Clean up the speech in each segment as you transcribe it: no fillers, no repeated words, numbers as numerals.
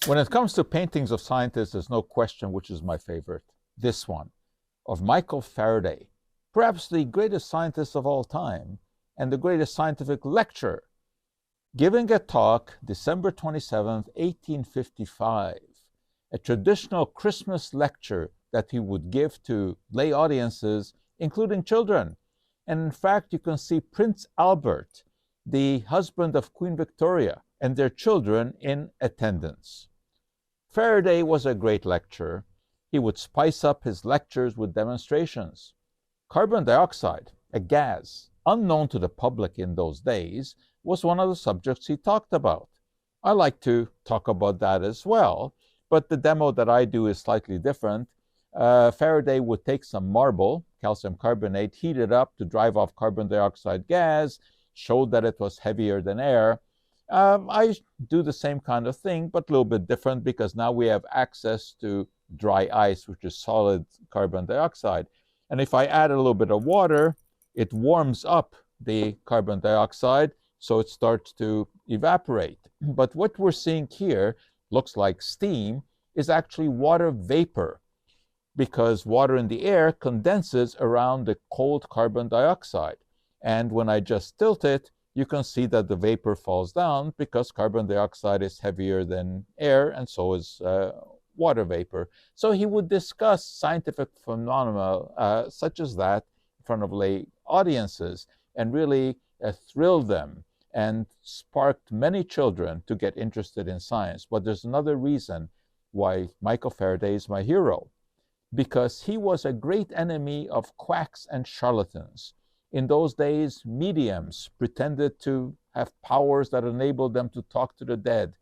When it comes to paintings of scientists, there's no question which is my favorite. This one, of Michael Faraday, perhaps the greatest scientist of all time and the greatest scientific lecturer, giving a talk December 27th, 1855, a traditional Christmas lecture that he would give to lay audiences, including children. And in fact, you can see Prince Albert, the husband of Queen Victoria, and their children in attendance. Faraday was a great lecturer. He would spice up his lectures with demonstrations. Carbon dioxide, a gas unknown to the public in those days, was one of the subjects he talked about. I like to talk about that as well, but the demo that I do is slightly different. Faraday would take some marble, calcium carbonate, heat it up to drive off carbon dioxide gas, showed that it was heavier than air. I do the same kind of thing, but a little bit different because now we have access to dry ice, which is solid carbon dioxide. And if I add a little bit of water, it warms up the carbon dioxide, so it starts to evaporate. But what we're seeing here looks like steam, is actually water vapor, because water in the air condenses around the cold carbon dioxide. And when I just tilt it, you can see that the vapor falls down because carbon dioxide is heavier than air, and so is water vapor. So he would discuss scientific phenomena such as that in front of lay audiences and really thrilled them and sparked many children to get interested in science. But there's another reason why Michael Faraday is my hero, because he was a great enemy of quacks and charlatans. In those days, mediums pretended to have powers that enabled them to talk to the dead,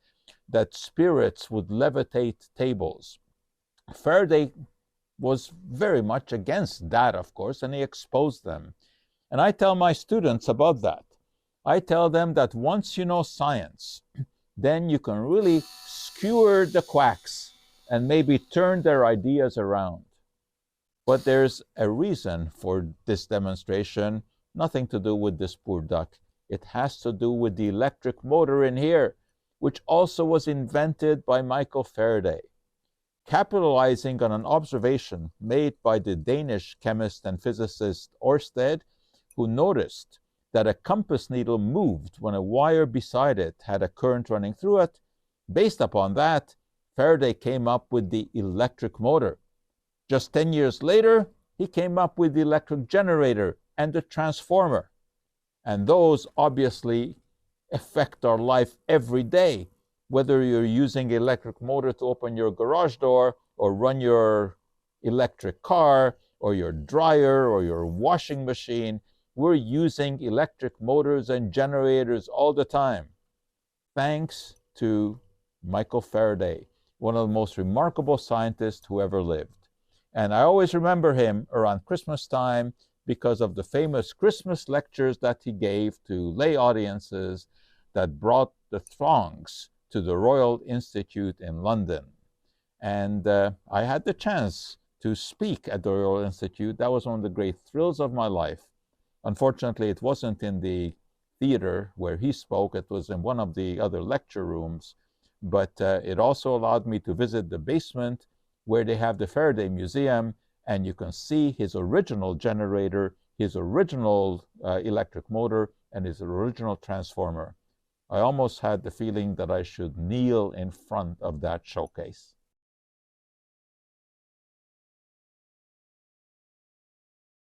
that spirits would levitate tables. Faraday was very much against that, of course, and he exposed them. And I tell my students about that. I tell them that once you know science, then you can really skewer the quacks and maybe turn their ideas around. But there's a reason for this demonstration, nothing to do with this poor duck. It has to do with the electric motor in here, which also was invented by Michael Faraday. Capitalizing on an observation made by the Danish chemist and physicist Ørsted, who noticed that a compass needle moved when a wire beside it had a current running through it. Based upon that, Faraday came up with the electric motor. Just 10 years later, he came up with the electric generator and the transformer. And those obviously affect our life every day, whether you're using electric motor to open your garage door or run your electric car or your dryer or your washing machine. We're using electric motors and generators all the time. Thanks to Michael Faraday, one of the most remarkable scientists who ever lived. And I always remember him around Christmas time because of the famous Christmas lectures that he gave to lay audiences that brought the throngs to the Royal Institute in London. And I had the chance to speak at the Royal Institute. That was one of the great thrills of my life. Unfortunately, it wasn't in the theater where he spoke. It was in one of the other lecture rooms. But it also allowed me to visit the basement where they have the Faraday Museum, and you can see his original generator, his original electric motor, and his original transformer. I almost had the feeling that I should kneel in front of that showcase.